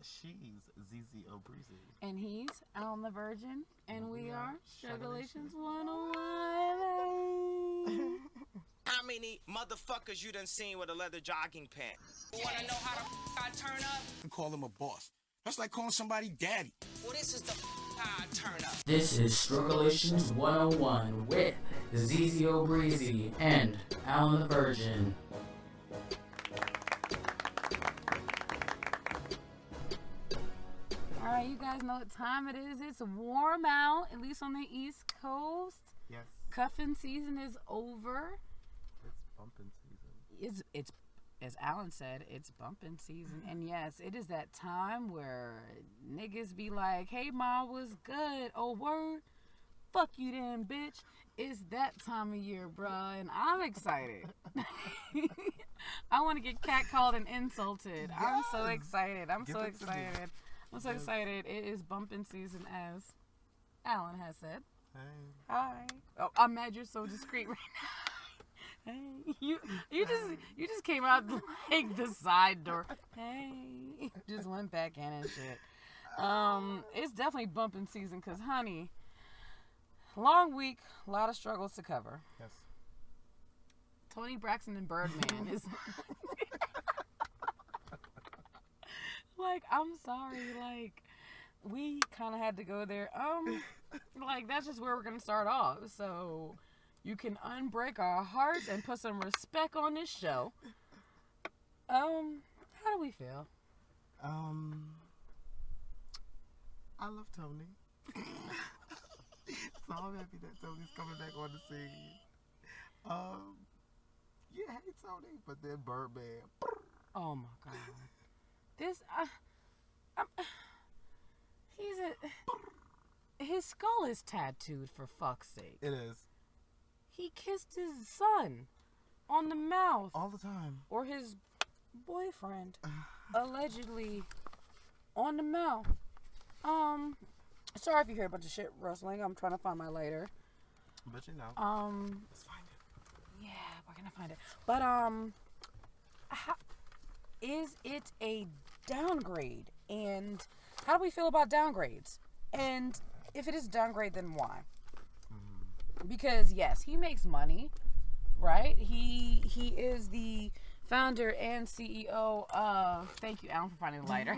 She's ZZO Breezy. And he's Alan the Virgin. And we are Struggulations 101. How many motherfuckers you done seen with a leather jogging pant? You wanna know how the I turn up? And call him a boss. That's like calling somebody daddy. Well, this is the how I turn up. This is Struggulations 101 with ZZO Breezy and Alan the Virgin. Alright, you guys know what time it is. It's warm out, at least on the East Coast. Yes. Cuffin season is over. It's bumping season. It's as Alan said, it's bumping season. And yes, it is that time where niggas be like, hey ma, what's good? Oh word? Fuck you then, bitch. It's that time of year, bruh, and I'm excited. I want to get catcalled and insulted. Yes. I'm so excited. I'm so excited. It is bumping season, as Alan has said. Hey. Hi. Oh, I'm mad you're so discreet right now. Hey, you just came out like the side door. Hey, just went back in and shit. It's definitely bumping season, cause honey, long week, a lot of struggles to cover. Yes. Tony Braxton and Birdman is like, I'm sorry, like we kind of had to go there. Like that's just where we're gonna start off. So. You can unbreak our hearts and put some respect on this show. How do we feel? I love Tony. So I'm happy that Tony's coming back on the scene. Yeah, hey Tony, but then Birdman. Oh my God. This, his skull is tattooed, for fuck's sake. It is. He kissed his son on the mouth. All the time. Or his boyfriend, allegedly, on the mouth. Sorry if you hear a bunch of shit rustling. I'm trying to find my lighter. But you know. Let's find it. Yeah, we're gonna find it. But, is it a downgrade? And how do we feel about downgrades? And if it is a downgrade, then why? Because yes, he makes money, right? He is the founder and CEO of. Thank you, Alan, for finding the lighter.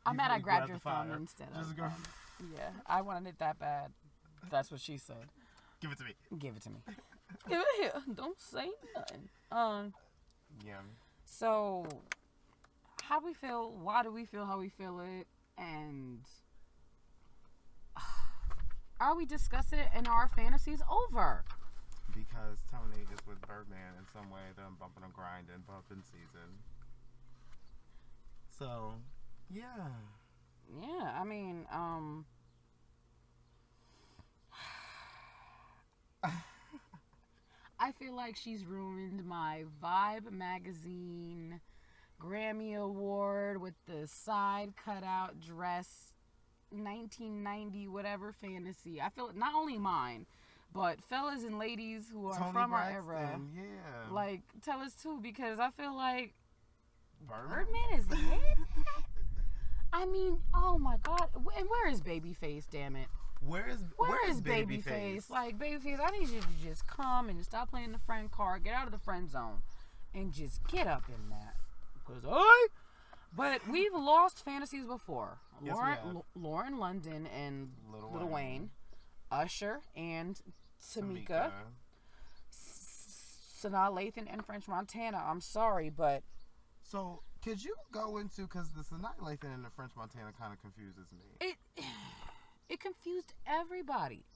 I'm mad I grabbed your phone instead of. Yeah, I wanted it that bad. That's what she said. Give it to me. Give it to me. Give it here. Don't say nothing. Yeah. So, how do we feel? Why do we feel how we feel it? And are we discussing it in our fantasies over? Because Tony is with Birdman in some way that I'm bumping and grinding, bumping season. So, yeah. Yeah, I mean, I feel like she's ruined my Vibe magazine Grammy Award with the side cutout dress 1990 whatever fantasy. I feel not only mine, but fellas and ladies who are Tony from Braxton, our era, yeah, like tell us too, because I feel like Birdman is lit. I mean, oh my God, and where is Babyface? Damn it, where is Babyface? Like Babyface, I need you to just come and stop playing the friend card, get out of the friend zone, and just get up in that. But we've lost fantasies before. Yes, Lauryn London and Lil Wayne, Usher and Tamika, Sanaa Lathan and French Montana. I'm sorry, but so could you go into, because the Sanaa Lathan and the French Montana kind of confuses me. It confused everybody.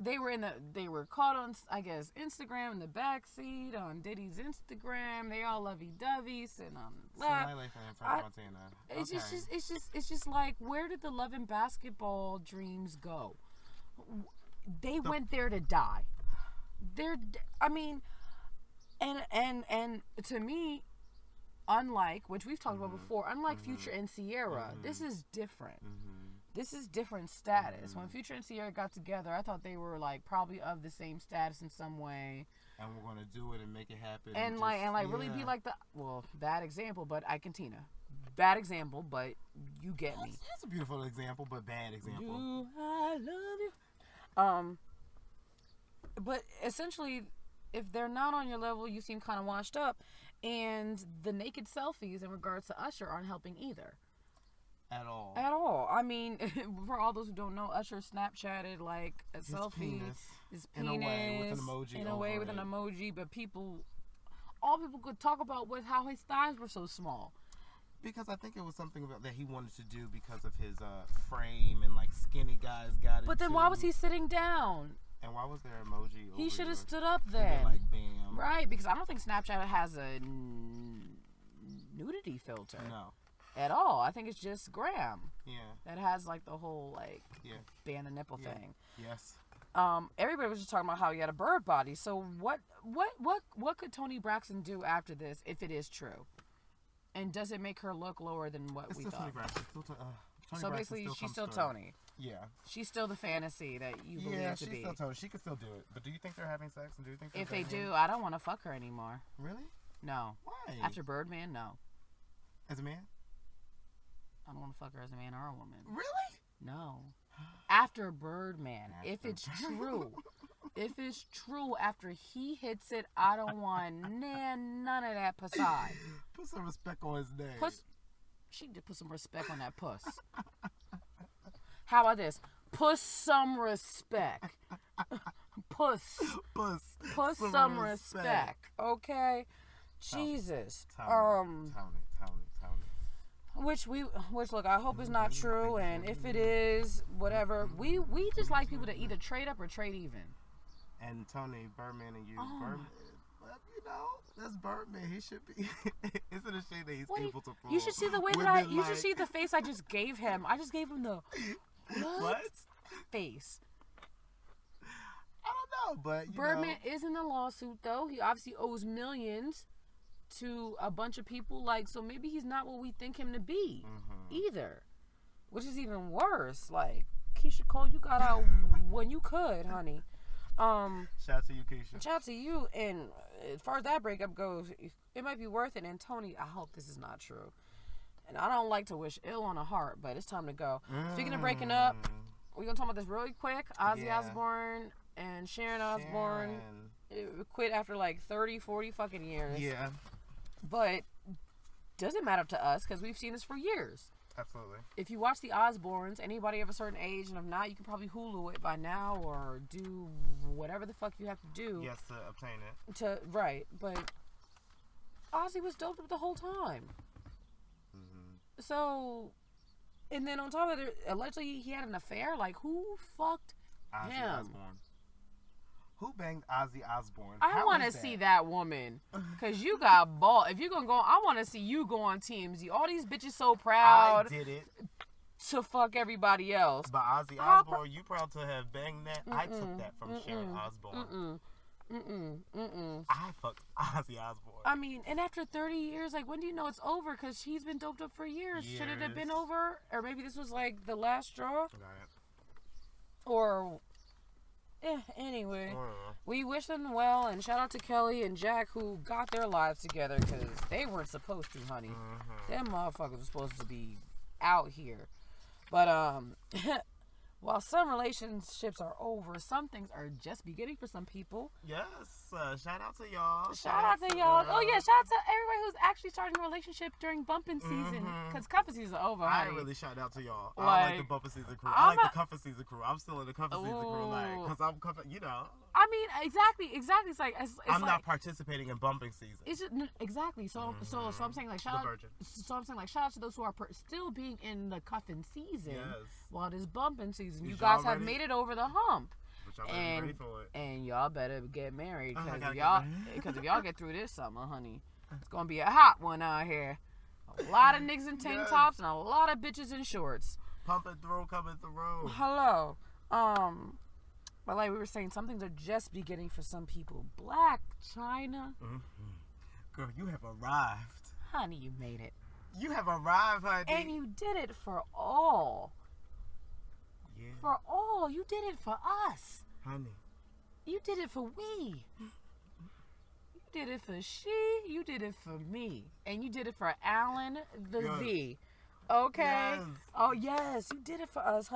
They were caught on, I guess, Instagram in the backseat on Diddy's Instagram. They all lovey-dovey, sitting on the lap. Sanaa Lathan and French Montana. It's just like, where did the Love and Basketball dreams go? They went there to die. And to me, unlike, which we've talked about before, unlike Future and Sierra, this is different. This is different status. When Future and Sierra got together, I thought they were like probably of the same status in some way. And we're gonna do it and make it happen. And really be like bad example, but I can Tina. Bad example, but you get me. That's a beautiful example, but bad example. Do I love you? But essentially, if they're not on your level, you seem kind of washed up. And the naked selfies in regards to Usher aren't helping either. At all. At all. I mean, for all those who don't know, Usher Snapchatted like a selfie. His penis. In a way, with an emoji. In a way, with an emoji. But all people could talk about was how his thighs were so small. Because I think it was something that he wanted to do because of his frame and like skinny guys got it. But then why was he sitting down? And why was there emoji? He should have stood up then. Like bam. Right, because I don't think Snapchat has a nudity filter. No. At all. I think it's just Graham. Yeah. That has like the whole like ban the nipple thing. Yes. Everybody was just talking about how he had a bird body. So what could Toni Braxton do after this if it is true? And does it make her look lower than what we thought? So basically, she's still Toni. Yeah. She's still the fantasy that you believe to be. Yeah, she's still Toni. She could still do it. But do you think they're having sex? And do you think if they do, I don't want to fuck her anymore. Really? No. Why? After Birdman, no. As a man? I don't want to fuck her as a man or a woman. Really? No. After Birdman, if it's true. If it's true, after he hits it, I don't want none of that pussy. Put some respect on his name. She did put some respect on that puss. How about this? Put some respect. Puss some respect. Okay? Jesus. Tony. Which look, I hope is not true, and if it is, whatever. We just like people to either trade up or trade even. And Tony, Birdman, and you, Birdman. You know, that's Birdman. He should be. Isn't it a shame that he's able to pull? You should see the way you should see the face I just gave him. I just gave him the what face. I don't know, but Birdman is in a lawsuit though. He obviously owes millions to a bunch of people. Like, so maybe he's not what we think him to be either, which is even worse. Like, Keisha Cole, you got out when you could, honey. Shout out to you, Keisha. Shout out to you. And as far as that breakup goes, it might be worth it. And Tony, I hope this is not true. And I don't like to wish ill on a heart, but it's time to go. Speaking of breaking up, we're gonna talk about this really quick. Ozzy Osbourne and Sharon Osbourne quit after like 30, 40 fucking years. Yeah. But doesn't matter to us because we've seen this for years. Absolutely. If you watch the Osbournes, anybody of a certain age, and if not, you can probably Hulu it by now or do whatever the fuck you have to do. Yes, to obtain it. Right, but Ozzy was doped up the whole time. So, and then on top of it, allegedly he had an affair. Like, who fucked Ozzy him? Osbourne. Who banged Ozzy Osbourne? I want to see that woman. Because you got ball. If you're going to go, I want to see you go on TMZ. All these bitches so proud. I did it. To fuck everybody else. But Ozzy Osbourne, you proud to have banged that? I took that from Sharon Osbourne. I fucked Ozzy Osbourne. I mean, and after 30 years, like, when do you know it's over? Because he's been doped up for years. Should it have been over? Or maybe this was like the last straw? Right. Or... anyway, we wish them well, and shout out to Kelly and Jack who got their lives together because they weren't supposed to, honey. Them motherfuckers were supposed to be out here. But while some relationships are over, some things are just beginning for some people. Yes, shout out to y'all. Shout out to y'all. Oh yeah, shout out to everybody who's actually starting a relationship during bumping season, because cuffing season is over. I honey. really shout out to y'all. Like, I like the bumping season crew. I like the cuffing season crew. I'm still in the cuffing season crew, like, because I'm cuffing. You know. I mean, exactly. It's like I'm not participating in bumping season. It's just, exactly. So I'm saying like shout out to those who are still being in the cuffing season while this bumping season. You guys have made it over the hump. And ready for it. And y'all better get married because if y'all get through this summer, honey, it's gonna be a hot one out here. A lot of niggas in tank tops and a lot of bitches in shorts. Pumping through, coming through. Hello. But like we were saying, some things are just beginning for some people. Black China. Girl, you have arrived. Honey, you made it. You have arrived, honey. And you did it for all. Yeah. For all. You did it for us. Honey. You did it for we. You did it for she. You did it for me. And you did it for Alan the Yes. V. Okay? Yes. Oh, yes. You did it for us.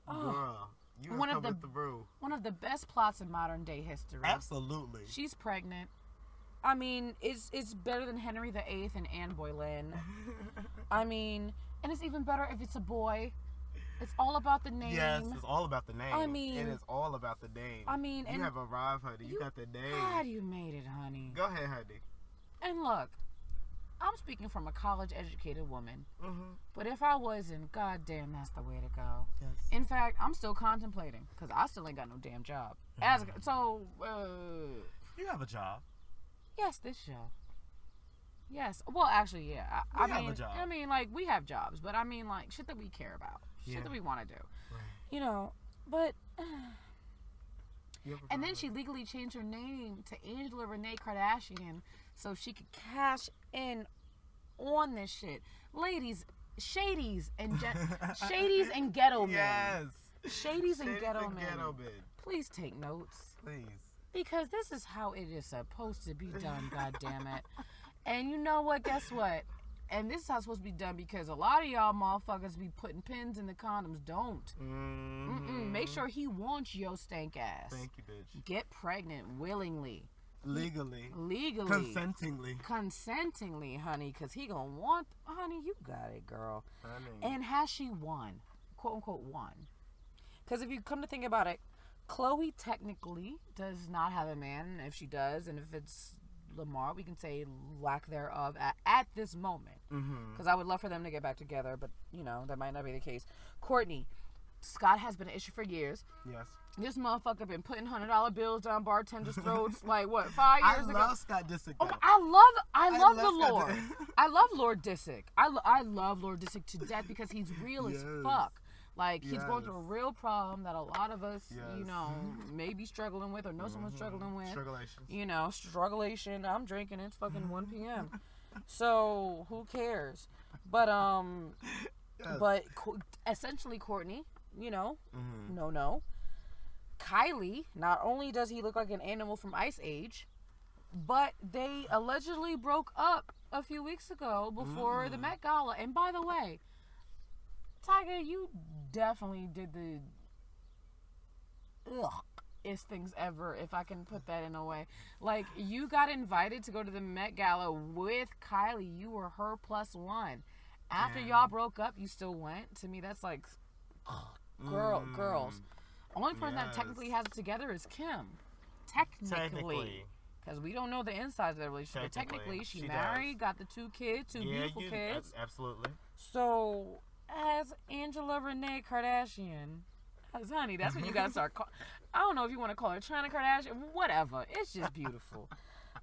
Oh. Girl. You One of covered through. One of the best plots in modern day history. Absolutely. She's pregnant. I mean, it's better than Henry VIII and Anne Boleyn. I mean, and it's even better if it's a boy. It's all about the name. Yes, it's all about the name. I mean, it is all about the name. I mean, you have arrived, honey. You got the name. God, you made it, honey. Go ahead, honey. And look, I'm speaking from a college-educated woman. Mm-hmm. But if I wasn't, goddamn, that's the way to go. Yes. In fact, I'm still contemplating because I still ain't got no damn job. You have a job. Yes, this show. Yes. Well, actually, yeah. We have a job. I mean, like, we have jobs, but I mean, like, shit that we care about. Shit that we want to do. Right. You know, but... You have a and then job. she legally changed her name to Angela Renee Kardashian so she could cash in on this shit. Ladies, shadies and shadies and ghetto men. Yes. Shadies and ghetto men. Ghetto men. Please take notes. Please. Because this is how it is supposed to be done, goddammit. And you know what? Guess what? And this is how it's supposed to be done because a lot of y'all motherfuckers be putting pins in the condoms. Don't. Mm-hmm. Make sure he wants your stank ass. Thank you, bitch. Get pregnant willingly. Legally. Consentingly, honey, because he gonna want... Honey, you got it, girl. Honey. And has she won? Quote, unquote, won. Because if you come to think about it, Chloe technically does not have a man. If she does, and if it's Lamar, we can say lack thereof at this moment. Because I would love for them to get back together, but, you know, that might not be the case. Courtney, Scott has been an issue for years. Yes. This motherfucker been putting $100 bills down bartenders' throats like what 5 years ago. I love Scott Disick. Oh, I love the Scott Lord. I love Lord Disick. I love Lord Disick to death because he's real as fuck. Like he's going through a real problem that a lot of us, you know, may be struggling with or know someone struggling with. You know, strugglation. I'm drinking. It's fucking 1 p.m. So who cares? But essentially, Courtney, you know, no. Kylie, not only does he look like an animal from Ice Age, but they allegedly broke up a few weeks ago before the Met Gala. And by the way, Tiger, you definitely did the ugh-ist things ever, if I can put that in a way. Like, you got invited to go to the Met Gala with Kylie. You were her +1. After y'all broke up, you still went. To me, that's like, girls. Only person that technically has it together is Kim. Technically. Because we don't know the insides of the relationship. But technically, she married, got the 2 kids, two beautiful kids. Absolutely. So, as Angela Renee Kardashian, as honey, that's what you got to start calling. I don't know if you want to call her China Kardashian, whatever. It's just beautiful.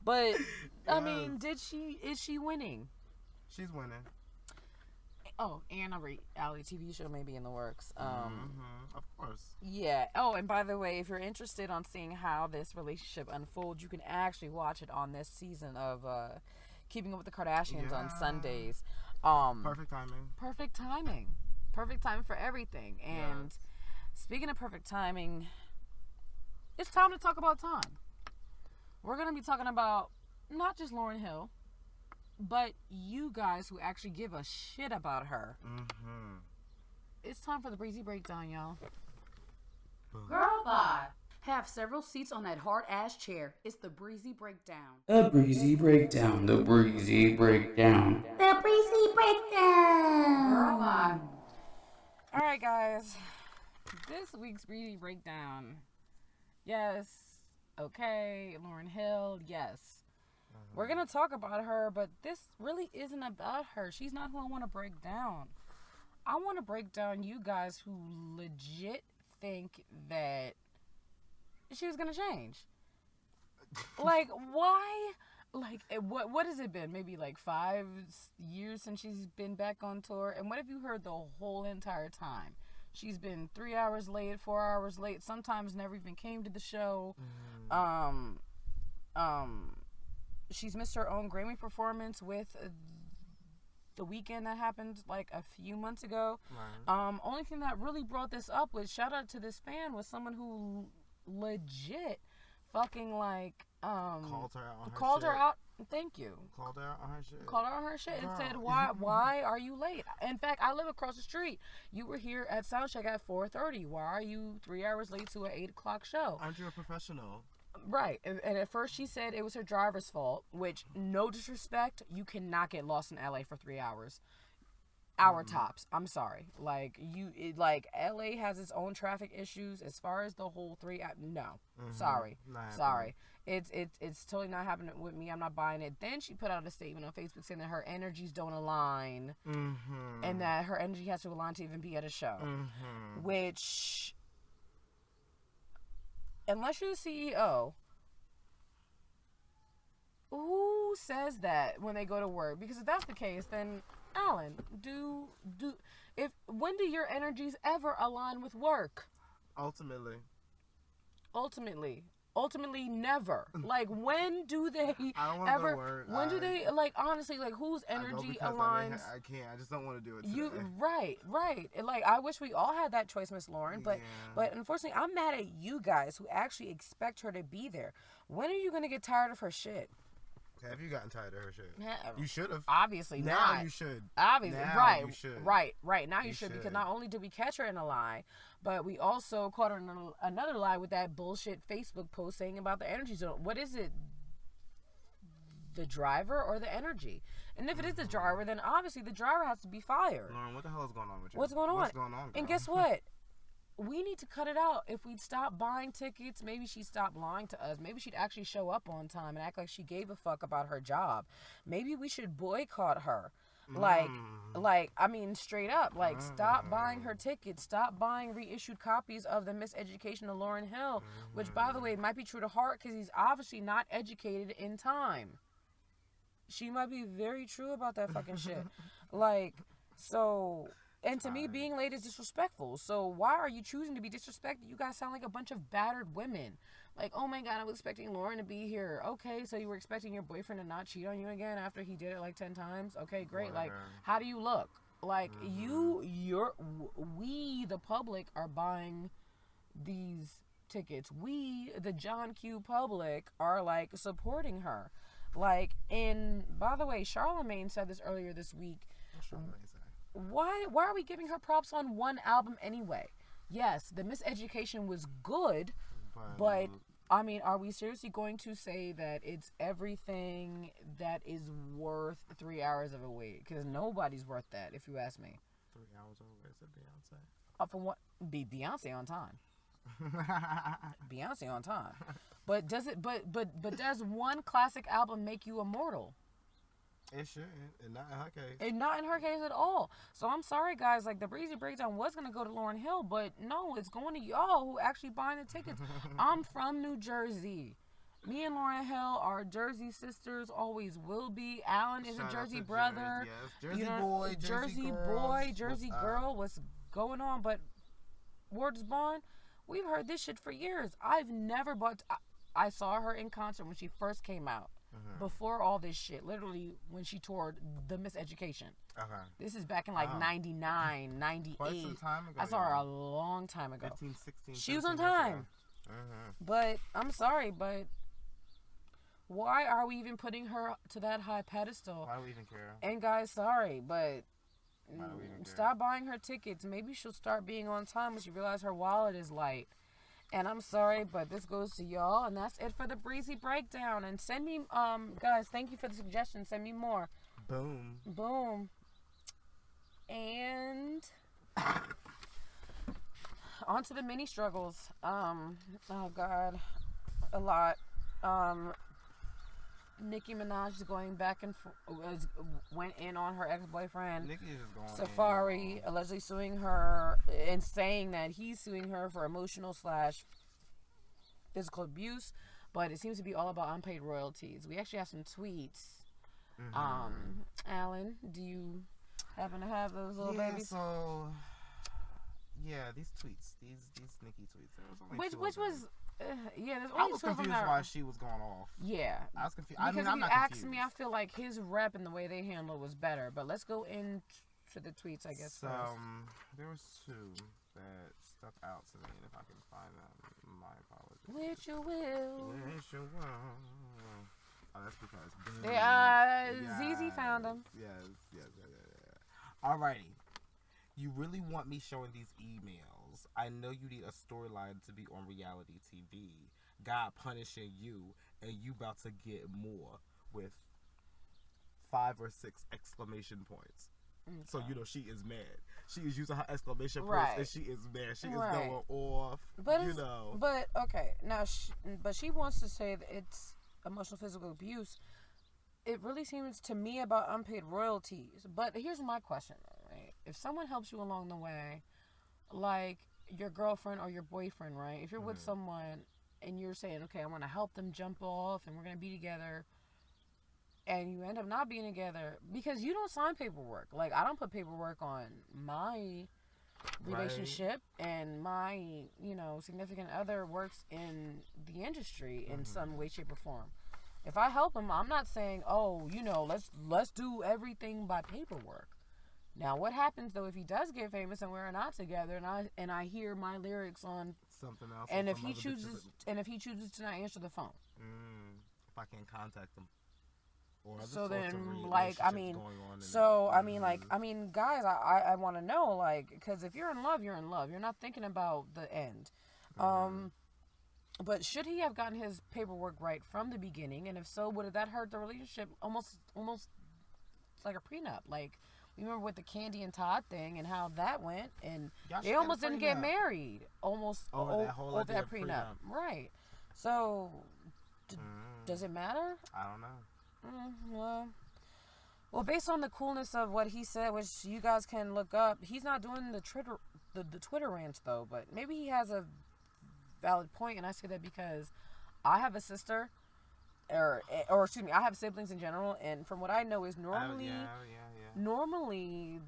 But, I mean, is she winning? She's winning. Oh, and a reality TV show may be in the works. Of course. Yeah. Oh, and by the way, if you're interested on seeing how this relationship unfolds, you can actually watch it on this season of Keeping Up with the Kardashians on Sundays. Perfect timing. Perfect timing. Perfect timing for everything. And speaking of perfect timing, it's time to talk about time. We're going to be talking about not just Lauryn Hill, but you guys who actually give a shit about her. It's time for the breezy breakdown, y'all. Girl, bye. Have several seats on that hard-ass chair. It's the breezy breakdown. The breezy breakdown. The breezy breakdown. The breezy breakdown. Girl, bye. All right, guys. This week's breezy breakdown. Yes. Okay. Lauryn Hill. Yes. We're going to talk about her, but this really isn't about her. She's not who I want to break down. I want to break down you guys who legit think that she was going to change. Like, why? Like, what has it been? Maybe like 5 years since she's been back on tour? And what have you heard the whole entire time? She's been 3 hours late, 4 hours late, sometimes never even came to the show. She's missed her own Grammy performance with the weekend that happened like a few months ago. Right. Only thing that really brought this up was shout out to this fan was someone who legit fucking like Called her out on her called shit. her out. Thank you. Called her out on her shit. Called her on her shit and Girl. said, why are you late? In fact, I live across the street. You were here at Soundcheck at 4:30. Why are you 3 hours late to an 8 o'clock show? Aren't you a professional? Right. And at first she said it was her driver's fault, which, no disrespect, you cannot get lost in LA for 3 hours. Hour tops. I'm sorry. Like, LA has its own traffic issues. As far as the whole 3 hours, no. Sorry. Sorry. It's totally not happening with me. I'm not buying it. Then she put out a statement on Facebook saying that her energies don't align, and that her energy has to align to even be at a show. Which, unless you're the CEO, who says that when they go to work? Because if that's the case, then Alan, when do your energies ever align with work? Ultimately, never. Like, when do they I don't want ever? to work. When do they, like, honestly, like, whose energy aligns? I can't. I just don't want to do it today. You right. And, like, I wish we all had that choice, Miss Lauryn. But unfortunately, I'm mad at you guys who actually expect her to be there. When are you gonna get tired of her shit? Have you gotten tired of her shit? You should have. Obviously now not. You should. Obviously, now right. You should. Right. Now you should, because not only did we catch her in a lie, but we also caught her in another lie with that bullshit Facebook post saying about the energy zone. What is it? The driver or the energy? And if it is the driver, then obviously the driver has to be fired. Lauryn, what the hell is going on with you? What's going on? What's going on, girl? And guess what? We need to cut it out. If we'd stop buying tickets, maybe she'd stop lying to us. Maybe she'd actually show up on time and act like she gave a fuck about her job. Maybe we should boycott her. Like, I mean, straight up. Like, stop buying her tickets. Stop buying reissued copies of The Miseducation of Lauryn Hill, which, by the way, might be true to heart because he's obviously not educated in time. She might be very true about that fucking shit. Like, so... And to me, being late is disrespectful. So why are you choosing to be disrespected? You guys sound like a bunch of battered women. Like, oh my God, I was expecting Lauryn to be here. Okay, so you were expecting your boyfriend to not cheat on you again after he did it like 10 times? Okay, great. Whatever. Like, how do you look? Like, we, the public, are buying these tickets. We, the John Q public, are, like, supporting her. Like, and by the way, Charlamagne said this earlier this week. What's Charlamagne say? Why are we giving her props on one album anyway? Yes, The Miseducation was good, but I mean, are we seriously going to say that it's everything that is worth 3 hours of a wait? Because nobody's worth that, if you ask me. 3 hours of a wait, said Beyonce. For what? Be Beyonce on time. Beyonce on time. But does it? But does one classic album make you immortal? It shouldn't, and not in her case. And not in her case at all. So I'm sorry, guys. Like, the Breezy Breakdown was going to go to Lauryn Hill, but no, it's going to y'all who actually buying the tickets. I'm from New Jersey. Me and Lauryn Hill are Jersey sisters, always will be. Alan is Shout a Jersey out to brother. Jersey, yes. Jersey boy, Jersey girls. boy, Jersey girl. What's going on? But word is bond. We've heard this shit for years. I've never bought... I saw her in concert when she first came out. Before all this shit, literally when she toured The Miseducation. Okay. This is back in like 99, 98. Quite some time ago. I saw her a long time ago. 15, 16, she was on time. But I'm sorry, but why are we even putting her to that high pedestal? Why do we even care? And guys, sorry, but stop buying her tickets. Maybe she'll start being on time when she realizes her wallet is light. And I'm sorry, but this goes to y'all. And that's it for the Breezy Breakdown. And send me, guys, thank you for the suggestion. Send me more. Boom. And on to the mini struggles. Oh, God. A lot. Nicki Minaj is going back and went in on her ex-boyfriend Nicki is just going Safari, allegedly suing her and saying that he's suing her for emotional / physical abuse, but it seems to be all about unpaid royalties. We actually have some tweets. Alan, do you happen to have those little babies? So yeah, these tweets, these Nicki tweets. Which was Yeah, there's I only was two of them confused that why she was going off. Yeah. I was confused. Because I mean, if I'm you not ask confused. me, I feel like his rep and the way they handle was better. But let's go into the tweets, I guess, So, first. there was two that stuck out to me, and if I can find them, my apologies. Which you will. Which you will. Oh, that's because. ZZ found them. Yes. Alrighty. You really want me showing these emails. I know you need a storyline to be on reality TV. God punishing you, and you about to get more with 5 or 6 exclamation points. Okay. So, you know, she is mad. She is using her exclamation points, and she is mad. She is going off, but you know. But, okay, now, she wants to say that it's emotional physical abuse. It really seems to me about unpaid royalties. But here's my question, right? If someone helps you along the way, like your girlfriend or your boyfriend, right? If you're with someone and you're saying, okay, I want to help them jump off and we're going to be together, and you end up not being together because you don't sign paperwork. Like, I don't put paperwork on my relationship, and my, you know, significant other works in the industry in some way, shape, or form. If I help him, I'm not saying, oh, you know, let's do everything by paperwork. Now, what happens though if he does get famous and we're not together, and I hear my lyrics on something else, and if he chooses to not answer the phone, if I can't contact him, or so then, like, I mean, guys, I want to know, like, because if you're in love, you're in love. You're not thinking about the end. But should he have gotten his paperwork right from the beginning? And if so, would that hurt the relationship almost like a prenup? Like, we remember with the Candy and Todd thing and how that went, and they almost didn't get married over that prenup. Right. So, does it matter? I don't know. Well, based on the coolness of what he said, which you guys can look up, he's not doing the Twitter rants though. But maybe he has a valid point, and I say that because I have a sister, or excuse me, I have siblings in general, and from what I know is normally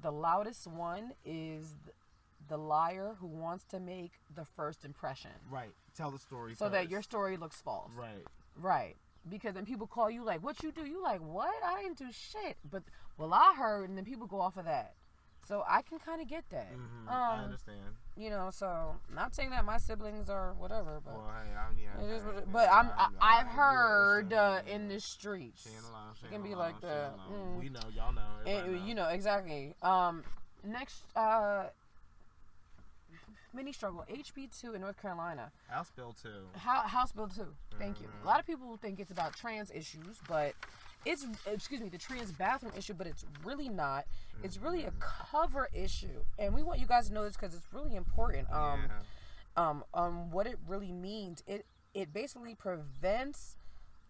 the loudest one is the liar who wants to make the first impression. Right. Tell the story so first, that your story looks false. Right. Because then people call you like, what you do? You like, what? I didn't do shit. But, well, I heard, and then people go off of that. So I can kind of get that. I understand. You know, so not saying that my siblings are whatever, but I've heard in the streets it can be like that. We know, y'all know. You know exactly. Next, mini struggle HB2 in North Carolina. House Bill 2. House Bill 2. Thank you. A lot of people think it's about trans issues, but it's the trans bathroom issue, but it's really not. It's really a cover issue, and we want you guys to know this because it's really important. What it really means. It basically prevents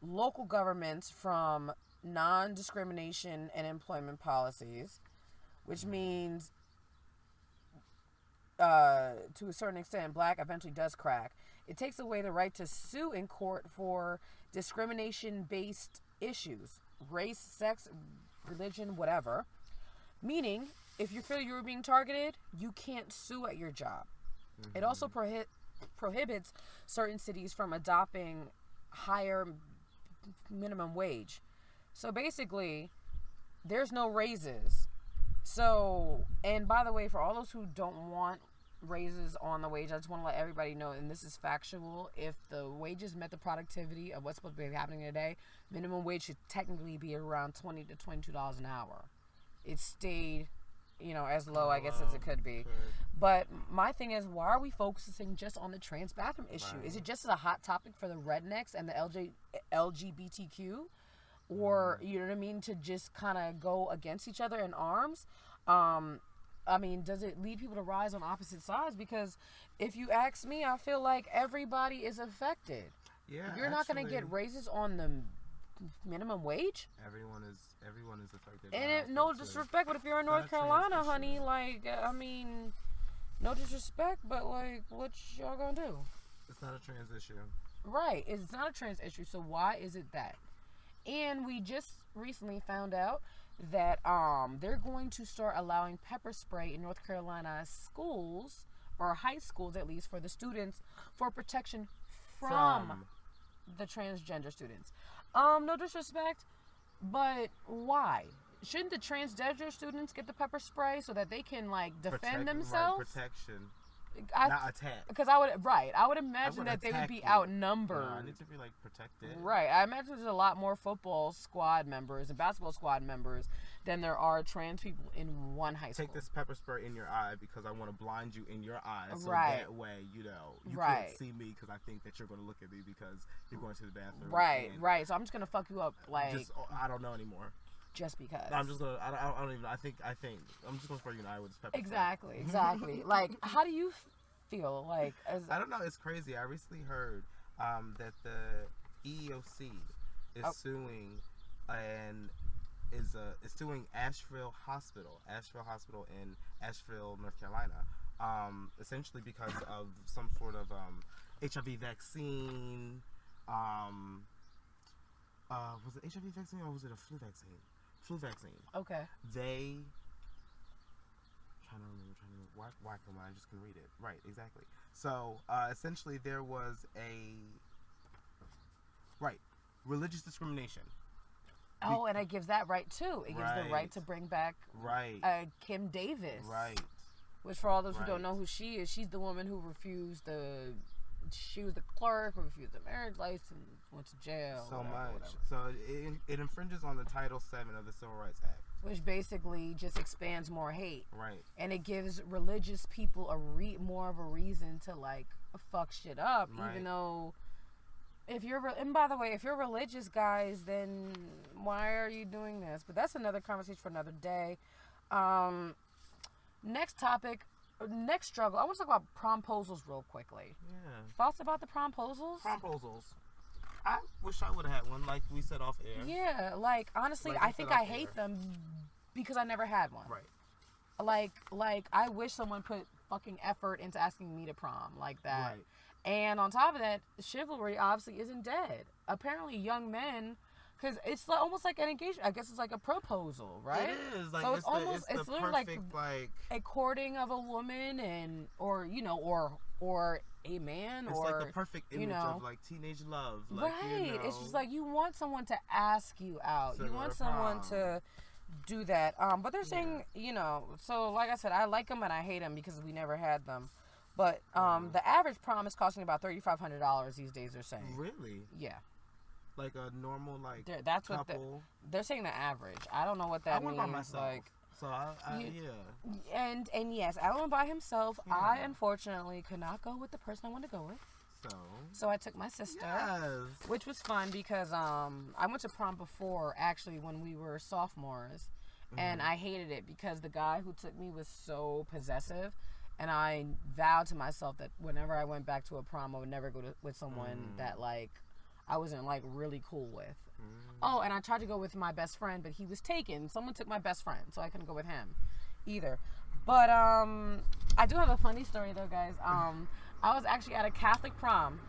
local governments from non-discrimination and employment policies, which means to a certain extent, black eventually does crack. It takes away the right to sue in court for discrimination-based issues, race, sex, religion, whatever. Meaning, if you feel you're being targeted, you can't sue at your job. It also prohibits certain cities from adopting higher minimum wage. So basically, there's no raises. So, and by the way, for all those who don't want raises on the wage, I just want to let everybody know, and this is factual, if the wages met the productivity of what's supposed to be happening today, minimum wage should technically be around $20 to $22 an hour. It stayed, as low, I guess, as it could be. But my thing is, why are we focusing just on the trans bathroom issue? Is it just a hot topic for the rednecks and the LGBTQ? Or, you know what I mean, to just kind of go against each other in arms? Does it lead people to rise on opposite sides? Because if you ask me, I feel like everybody is affected. Yeah, you're not going to get raises on the minimum wage. Everyone is affected. And no disrespect, but if you're in North Carolina, honey, no disrespect, but what y'all gonna do? It's not a trans issue. Right, it's not a trans issue. So why is it that? And we just recently found out that they're going to start allowing pepper spray in North Carolina schools, or high schools at least, for the students for protection from the transgender students. No disrespect, but why? Shouldn't the transgender students get the pepper spray so that they can like defend themselves? Right, protection. Not attack. Because I would imagine that they would be outnumbered. No, I need to be like protected. Right. I imagine there's a lot more football squad members and basketball squad members than there are trans people in one high school. Take this pepper spray in your eye because I want to blind you in your eye. So right. that way, you right. can't see me because I think that you're going to look at me because you're going to the bathroom. Right, right. So I'm just going to fuck you up like... I don't know anymore. Just because. No, I'm just gonna. I don't even. I think. I'm just gonna spray you in the eye with this pepper. Exactly. Like, how do you feel? Like, I don't know. It's crazy. I recently heard that the EEOC is suing and is suing Asheville Hospital in Asheville, North Carolina. Essentially because of some sort of HIV vaccine. Was it HIV vaccine or was it a flu vaccine? Flu vaccine. Okay. They trying to remember. Why come I just can read it? Right, exactly. So essentially, there was religious discrimination. Oh, and it gives that right too. It gives the right to bring back Kim Davis. Right. Which, for all those who don't know who she is, she's the woman who refused she was the clerk who refused the marriage license, went to jail. So whatever. So it infringes on the Title VII of the Civil Rights Act. Which basically just expands more hate. Right. And it gives religious people more of a reason to like fuck shit up. Right. Even though and by the way, if you're religious, guys, then why are you doing this? But that's another conversation for another day. Next topic. Next struggle. I want to talk about promposals real quickly. Yeah. Thoughts about the promposals? Promposals. I wish I would have had one, like we said off air. Yeah, like honestly, I think I hate them because I never had one. Right. Like I wish someone put fucking effort into asking me to prom like that. Right. And on top of that, chivalry obviously isn't dead. Apparently, young men. Because it's almost like an engagement. I guess it's like a proposal, right? It is. Like, so it's literally perfect, like a courting of a woman or a man. It's like the perfect image of like teenage love. Like, right. It's just like you want someone to ask you out. You want someone to do that. But they're saying, so like I said, I like them and I hate them because we never had them. But the average prom is costing about $3,500 these days, they're saying. Really? Yeah. Like a normal that's couple. What they're saying the average. I don't know what that means. I went by myself. Like, so yeah. And yes, I went by himself. Yeah. I unfortunately could not go with the person I wanted to go with. So I took my sister. Yes. Which was fun because I went to prom before actually when we were sophomores, and I hated it because the guy who took me was so possessive. And I vowed to myself that whenever I went back to a prom, I would never go with someone that like I wasn't like really cool with. Oh, and I tried to go with my best friend, but he was taken. Someone took my best friend, so I couldn't go with him either. But I do have a funny story though, guys. I was actually at a Catholic prom.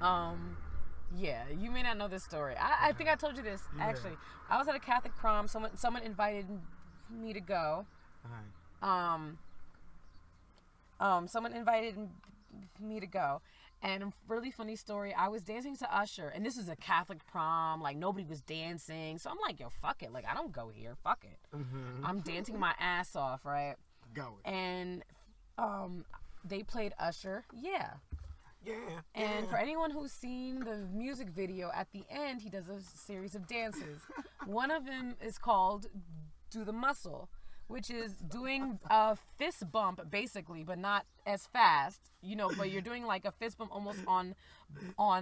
Yeah, you may not know this story. I think I told you this actually. I was at a Catholic prom. Someone invited me to go. Someone invited me to go. And a really funny story, I was dancing to Usher, and this is a Catholic prom, like nobody was dancing. So I'm like, yo, fuck it. Like, I don't go here. Fuck it. I'm dancing my ass off, right? Go. And they played Usher. Yeah. Yeah. And for anyone who's seen the music video, at the end, he does a series of dances. One of them is called Do the Muscle, which is doing a fist bump, basically, but not as fast, but you're doing like a fist bump almost on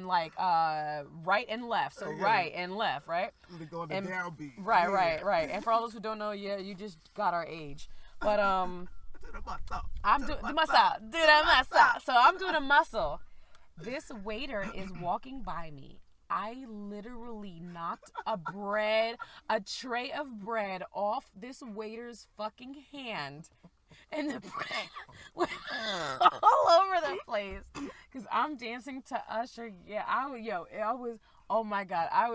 like right and left. So right and left, right? They go on the downbeat. Right. And for all those who don't know, you just got our age. But I'm doing the muscle. So I'm doing a muscle. This waiter is walking by me. I literally knocked a tray of bread off this waiter's fucking hand. And the bread went all over the place. Because I'm dancing to Usher. Yeah, I was Oh my God, I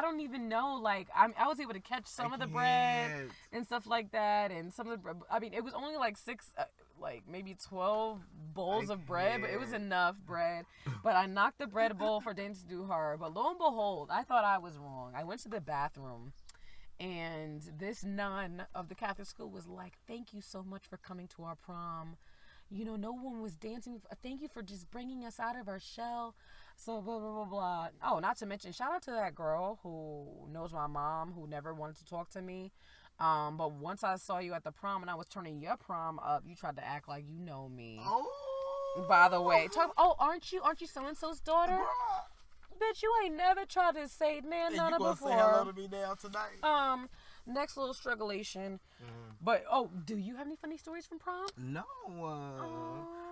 don't even know. Like I was able to catch some of the bread and stuff like that, and some of the bread. I mean, it was only like like maybe 12 bowls of bread, but it was enough bread. But I knocked the bread bowl for Dane to do her. But lo and behold, I thought I was wrong. I went to the bathroom, and this nun of the Catholic school was like, "Thank you so much for coming to our prom. You know, no one was dancing. Thank you for just bringing us out of our shell." So blah, blah, blah, blah. Oh, not to mention, shout out to that girl who knows my mom, who never wanted to talk to me. But once I saw you at the prom and I was turning your prom up, you tried to act like you know me. Oh. By the way, aren't you so-and-so's daughter? Bruh. Bitch, you ain't never tried to say none before. You gonna say hello to me now tonight? Next little strugglation. But, do you have any funny stories from prom? No.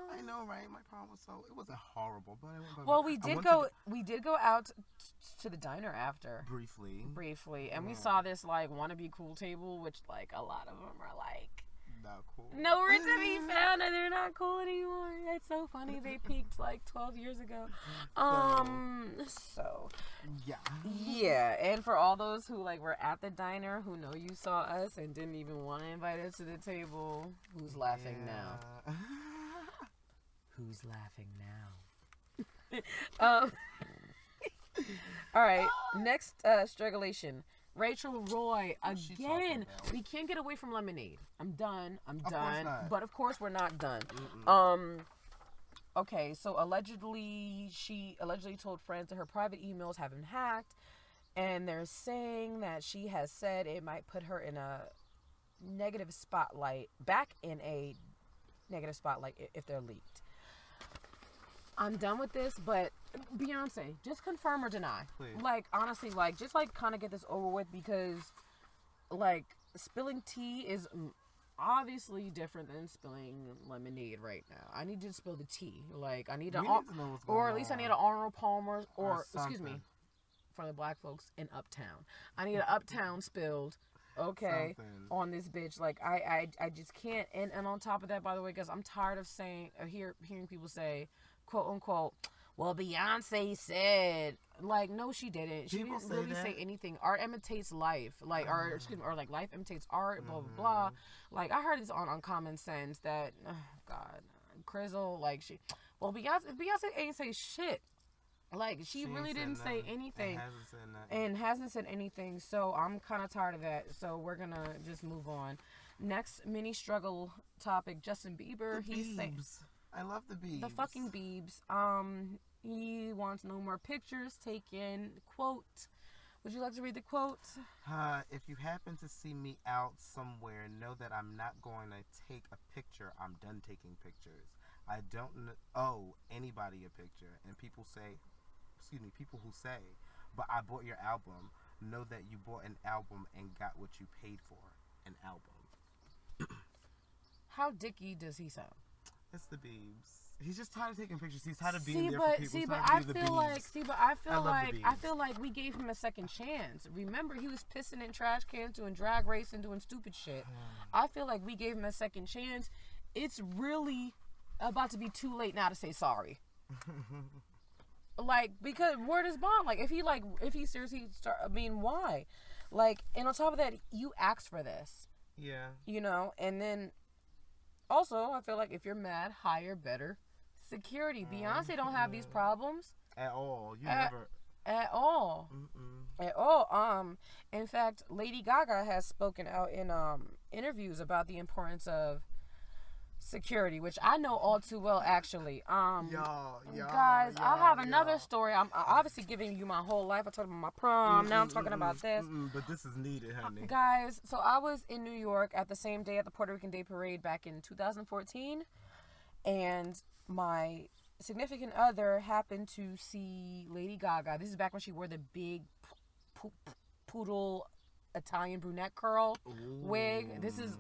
I know, right? My prom was it wasn't horrible, but well, we did go out to the diner after. Briefly. And we saw this, like, wannabe cool table, which, like, a lot of them are, like, not cool. Nowhere to be found, and they're not cool anymore. It's so funny. They peaked, like, 12 years ago. So. Yeah, and for all those who, like, were at the diner, who know you saw us and didn't even want to invite us to the table, who's laughing now? Who's laughing now? All right, next strugglation. Rachel Roy again. We can't get away from lemonade. I'm done. But of course we're not done. Okay, so she allegedly told friends that her private emails have been hacked, and they're saying that she has said it might put her in a negative spotlight, if they're leaked. I'm done with this, but Beyonce, just confirm or deny. Please. Like, honestly, like, just, like, kind of get this over with, because, like, spilling tea is obviously different than spilling lemonade right now. I need you to spill the tea. Like, I need to know what's going on. At least I need an Arnold Palmer, or excuse me, for the black folks in Uptown. I need an Uptown spilled. Okay, on this bitch. Like, I just can't. And on top of that, by the way, guys, I'm tired of hearing people say, quote unquote, well, Beyonce said, like, no, she didn't. She didn't really say anything. Art imitates life, like, or like life imitates art, blah blah blah. Like, I heard this on Common Sense that, oh God, Crizzle, like, Beyonce ain't say shit. Like, she really didn't say anything and hasn't said anything. So I'm kind of tired of that. So we're gonna just move on. Next mini struggle topic: Justin Bieber. He's saying, I love the Biebs. The fucking Biebs. He wants no more pictures taken. Quote. Would you like to read the quote? If you happen to see me out somewhere, know that I'm not going to take a picture. I'm done taking pictures. I don't owe anybody a picture. And people who say, but I bought your album. Know that you bought an album and got what you paid for. An album. How dicky does he sound? It's the Biebs. He's just tired of taking pictures. He's tired of being there for people. I feel like we gave him a second chance. Remember, he was pissing in trash cans, doing drag racing, doing stupid shit. I feel like we gave him a second chance. It's really about to be too late now to say sorry. Like, because word is bond. Like, if he seriously why? Like, and on top of that, you asked for this. Yeah. You know, and then also, I feel like if you're mad, hire better security. Beyonce don't have these problems at all. Never. At all. At all. In fact, Lady Gaga has spoken out in interviews about the importance of security, which I know all too well, actually. Guys, I have another story. I'm obviously giving you my whole life. I talked about my prom. Now I'm talking about this. But this is needed, honey. Guys, so I was in New York at the same day at the Puerto Rican Day Parade back in 2014, and my significant other happened to see Lady Gaga. This is back when she wore the big poodle Italian brunette curl wig. This is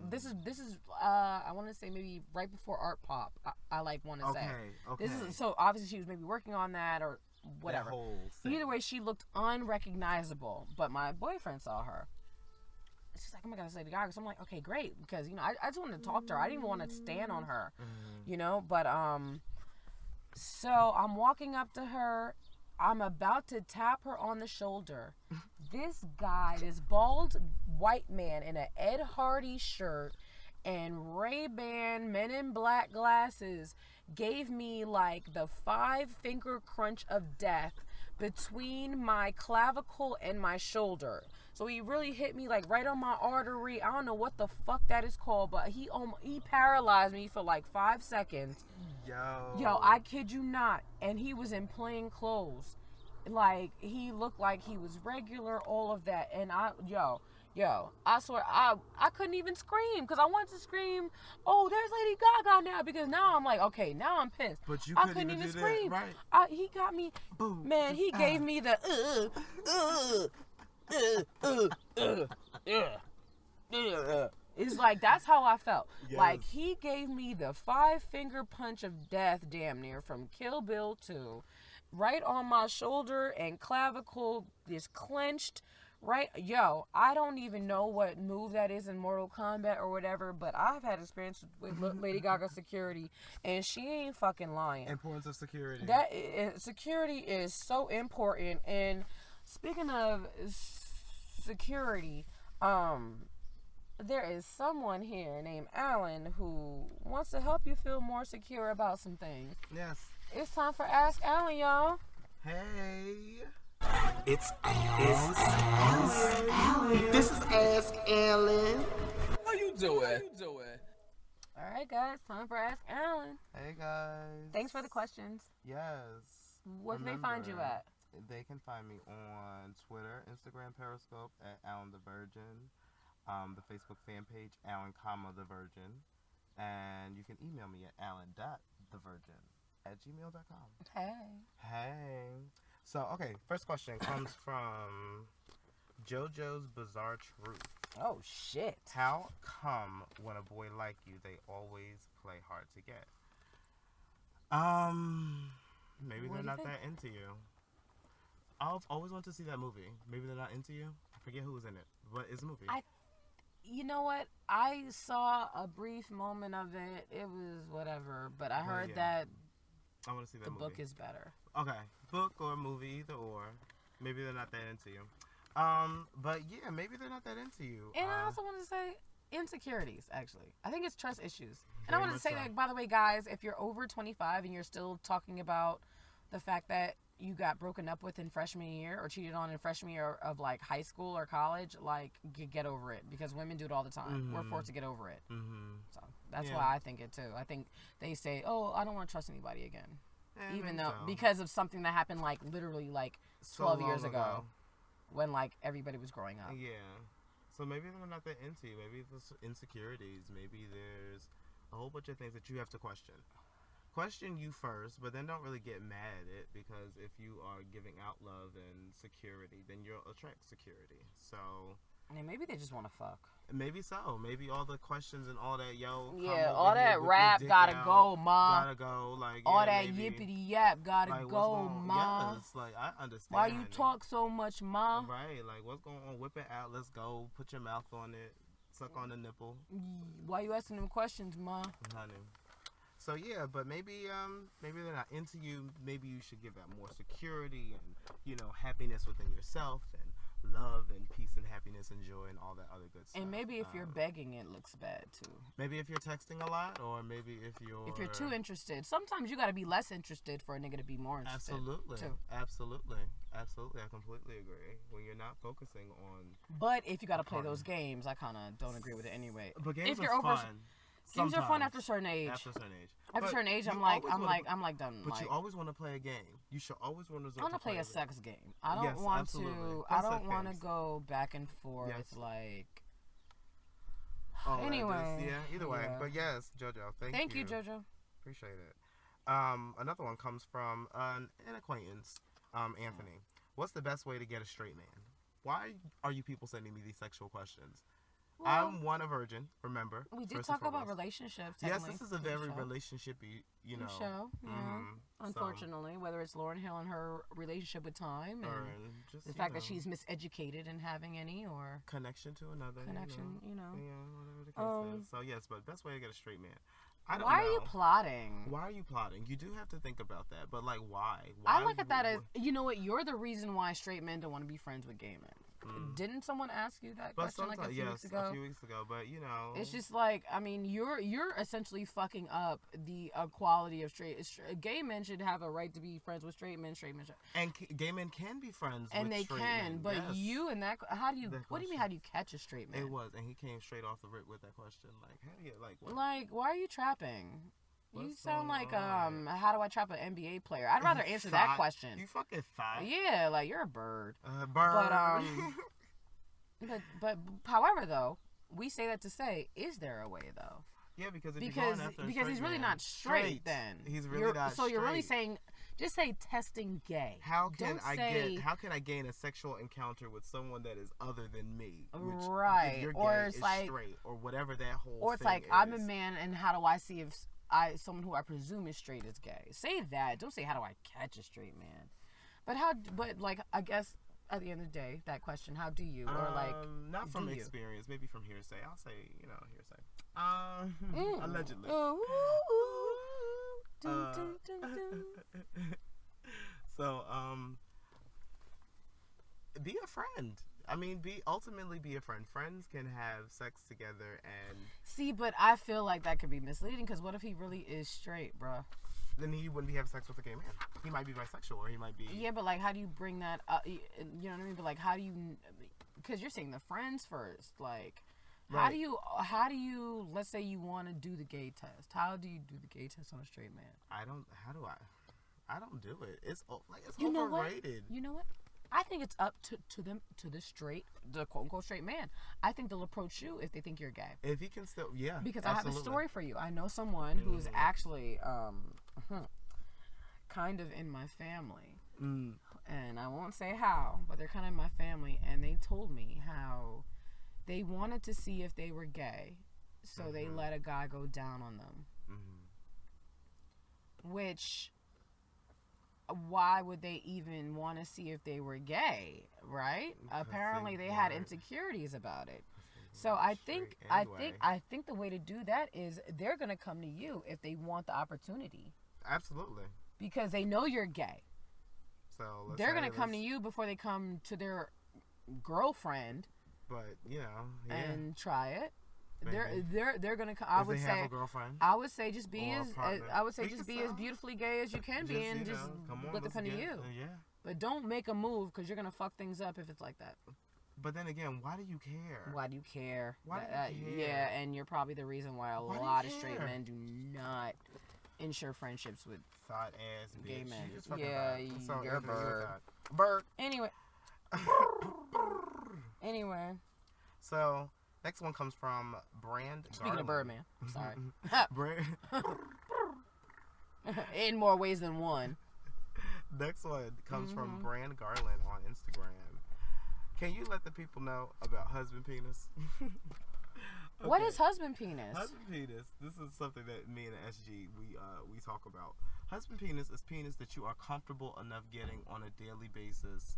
I want to say maybe right before Art Pop. I want to say. Okay. This is so obviously she was maybe working on that or whatever. That whole thing. Either way, she looked unrecognizable. But my boyfriend saw her. She's like, oh my God, it's Lady Gaga. So I'm like, okay, great, because I just wanted to talk to her. I didn't even want to stand on her, But so I'm walking up to her, I'm about to tap her on the shoulder. This guy, this bald white man in an Ed Hardy shirt and Ray-Ban Men in Black glasses gave me like the 5-finger crunch of death between my clavicle and my shoulder. So he really hit me like right on my artery. I don't know what the fuck that is called, but he paralyzed me for like 5 seconds. Yo, I kid you not. And he was in plain clothes. Like, he looked like he was regular, all of that. And I swear, I couldn't even scream because I wanted to scream, oh, there's Lady Gaga now, because now I'm like, okay, now I'm pissed. But you I couldn't even scream. That, right? He got me, man, he gave me the, It's like, that's how I felt. Yes. Like, he gave me the 5-finger punch of death, damn near, from Kill Bill 2, right on my shoulder and clavicle, is clenched. Right, yo, I don't even know what move that is in Mortal Kombat or whatever, but I've had experience with Lady Gaga security, and she ain't fucking lying. Importance of security. Security is so important. And speaking of security, there is someone here named Alan who wants to help you feel more secure about some things. Yes. It's time for Ask Alan, y'all. Hey. It's Alan. This is Ask Alan. How you doing? All right, guys. Time for Ask Alan. Hey, guys. Thanks for the questions. Yes. Where can they find you at? They can find me on Twitter, Instagram, Periscope at Alan the Virgin. The Facebook fan page, Alan, the Virgin. And you can email me at alan.thevirgin@gmail.com. Hey. So, okay, first question comes from JoJo's Bizarre Truth. Oh, shit. How come when a boy like you, they always play hard to get? Maybe they're not that into you. I've always wanted to see that movie. Maybe they're not into you. I forget who was in it, but it's a movie. You know what? I saw a brief moment of it. It was whatever, but I heard that I want to see that the movie. book is better. Okay, book or movie, either or. Maybe they're not that into you. But yeah, maybe they're not that into you. And I also want to say insecurities, actually. I think it's trust issues. And I want to say that, by the way, guys, if you're over 25 and you're still talking about the fact that you got broken up with in freshman year or cheated on in freshman year of like high school or college, like get over it, because women do it all the time. Mm-hmm. We're forced to get over it. Mm-hmm. So that's why I think it too. I think they say, oh, I don't want to trust anybody again. Even though, because of something that happened like literally like 12 years ago when like everybody was growing up. Yeah. So maybe they're not that into you. Maybe there's insecurities. Maybe there's a whole bunch of things that you have to question. Question you first, but then don't really get mad at it, because if you are giving out love and security, then you'll attract security. So, and maybe they just want to fuck. Maybe so. Maybe all the questions and all that, all that rap gotta go, ma. Gotta go, like all that yippity yap gotta go, ma. Yes, like I understand. Why you talk so much, ma? Right, like what's going on? Whip it out. Let's go. Put your mouth on it. Suck on the nipple. Why you asking them questions, ma? Honey. So yeah, but maybe they're not into you. Maybe you should give that more security and happiness within yourself, and love and peace and happiness and joy and all that other good stuff. And maybe if you're begging, it looks bad too. Maybe if you're texting a lot, or maybe if you're too interested. Sometimes you got to be less interested for a nigga to be more interested. Absolutely, too. Absolutely. I completely agree. When you're not focusing on. But if you got to play those games, I kind of don't agree with it anyway. But games are fun. Games are fun after a certain age. After a certain age, I'm like done. But you always want to play a game. You should always want to. I want to play a sex game. I don't want to. I don't want to go back and forth like. Anyway. Either way. But yes, JoJo. Thank you. JoJo. Appreciate it. Another one comes from an acquaintance, Anthony. What's the best way to get a straight man? Why are you people sending me these sexual questions? Well, I'm a virgin, remember. We did talk about relationships. Yes, this is a very relationship-y, show. Yeah. Mm-hmm. Unfortunately, whether it's Lauryn Hill and her relationship with time, and just, the fact that she's miseducated in having any, or connection to another. Yeah, whatever the case is. So yes, but best way to get a straight man. I don't Why know. are you plotting? Why are you plotting? You do have to think about that, but like, why? I look at that as, you know what? You're the reason why straight men don't want to be friends with gay men. Didn't someone ask you that question like a few weeks ago? A few weeks ago, but you know, it's just like, I mean, you're essentially fucking up the equality of gay men should have a right to be friends with straight men. And gay men can be friends, and with they straight can, men. but Yes. you and that, how do you? That What do you mean? question. How do you catch a straight man? It was, and he came straight off the rip with that question. Like, how do you what? Like, why are you trapping? You What's sound going like on? How do I trap an NBA player? I'd rather answer that question. You fucking thought. Yeah, like you're a bird. Bird. But however though, we say that to say, is there a way though? Yeah, because if Because you're going after a he's straight really man, not straight then. He's really not So you're really straight. saying, just say testing gay. How can Don't How can I gain a sexual encounter with someone that is other than me? Which, Right. If you're gay, Or it's is like straight, or whatever that whole. Or it's thing like, is. I'm a man, and how do I see if someone who I presume is straight is gay? Say that. Don't say, how do I catch a straight man? But like, I guess at the end of the day, that question, how do you? Or like, not from do you? experience, maybe from hearsay. I'll say, hearsay. Allegedly. So, be a friend. I mean, ultimately be a friend. Friends can have sex together and... See, but I feel like that could be misleading, because what if he really is straight, bruh? Then he wouldn't be having sex with a gay man. He might be bisexual, or he might be... Yeah, but like, how do you bring that up? You know what I mean? But like, how do you... Because you're saying the friends first. Like, how do you... Let's say you want to do the gay test. How do you do the gay test on a straight man? I don't do it. It's You know what? overrated. You know what? I think it's up to the quote unquote straight man. I think they'll approach you if they think you're gay. If he can still, yeah. Because absolutely. I have a story for you. I know someone who's actually kind of in my family. And I won't say how, but they're kind of in my family. And they told me how they wanted to see if they were gay. So they let a guy go down on them. Which... why would they even want to see if they were gay, right? Apparently they had insecurities about it. So I think the way to do that is they're going to come to you if they want the opportunity. Absolutely. Because they know you're gay. So they're going to come to you before they come to their girlfriend. But, and try it. Maybe. They're gonna. I would say. Have a girlfriend? I would say just be Or a as. partner. I would say Think just of be as so. beautifully gay as you can be, and just come on, let the let's pen to get- you. Yeah. But don't make a move, because you're gonna fuck things up if it's like that. But then again, why do you care? Why do you care? Why do you care? Yeah, and you're probably the reason why a Why do you lot of straight care? men do not ensure friendships with Thought ass bitch. gay men. She's fucking Yeah, bad. So, you're a everything with bird. that. Bird. Anyway. Anyway. So, next one comes from Brand Speaking of Garland. Birdman, sorry. Brand. In more ways than one. Next one comes from Brand Garland on Instagram. Can you let the people know about husband penis? What Okay. is husband penis? Husband penis. This is something that me and SG we talk about. Husband penis is penis that you are comfortable enough getting on a daily basis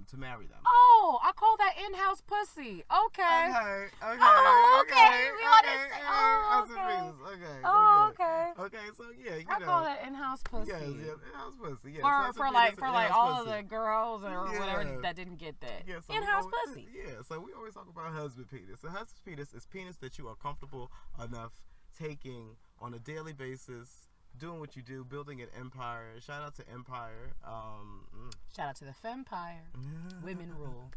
to marry them. Oh, I call that in-house pussy. Okay. Okay. Oh, okay. We want to say- oh, Husband okay. penis. Okay. Oh, okay. Okay, so yeah, I call that in-house pussy. Yes, in-house pussy. Yes. For husband like penis, for like in-house all pussy. of the girls or Yeah. whatever that didn't get that. Yeah, so we in-house always- pussy. Yeah, so we always talk about husband penis. So husband penis is penis that you are comfortable enough taking on a daily basis, doing what you do, building an empire. Shout out to Empire. Shout out to the Fempire. Women rule.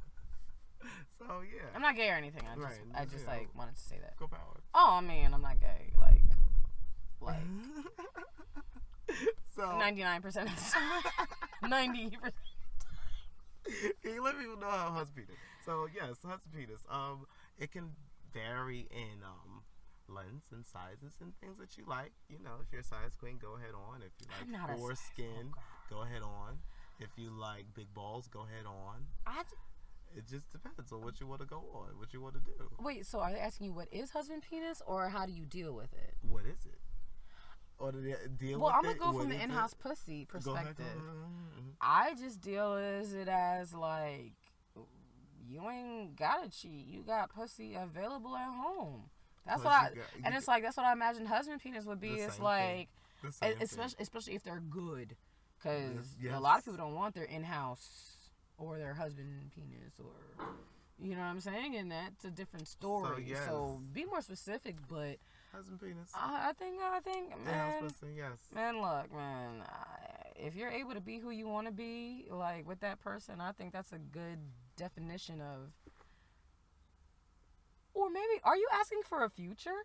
So yeah, I'm not gay or anything. I Right, just yeah. like wanted to say that. go power. Oh man, I'm not gay. Like So 99% of the time. 90%. can you let people know how husband penis? So yes, husband penis. It can vary in lengths and sizes and things that you like. You know, if you're a size queen, go ahead on. If you I'm not like a foreskin, go ahead on. If you like big balls, go ahead on. It just depends on what you want to go on, what you want to do. Wait, so are they asking you what is husband penis, or how do you deal with it? What is it? Or do they deal Well, with I'm gonna it? go What from the is in-house it? pussy Go ahead. perspective. I just deal with it as like, you ain't gotta cheat. You got pussy available at home. That's 'Cause what I, you got- and it's like that's what I imagine husband penis would be. The It's same like, The same thing. especially if they're good, because Yes. a lot of people don't want their in-house or their husband penis, or you know what I'm saying, and that's a different story. yes. So be more specific, but Husband penis. I think, man, Yes. man, look, man, if you're able to be who you want to be, like with that person, I think that's a good definition of. Or maybe, are you asking for a future?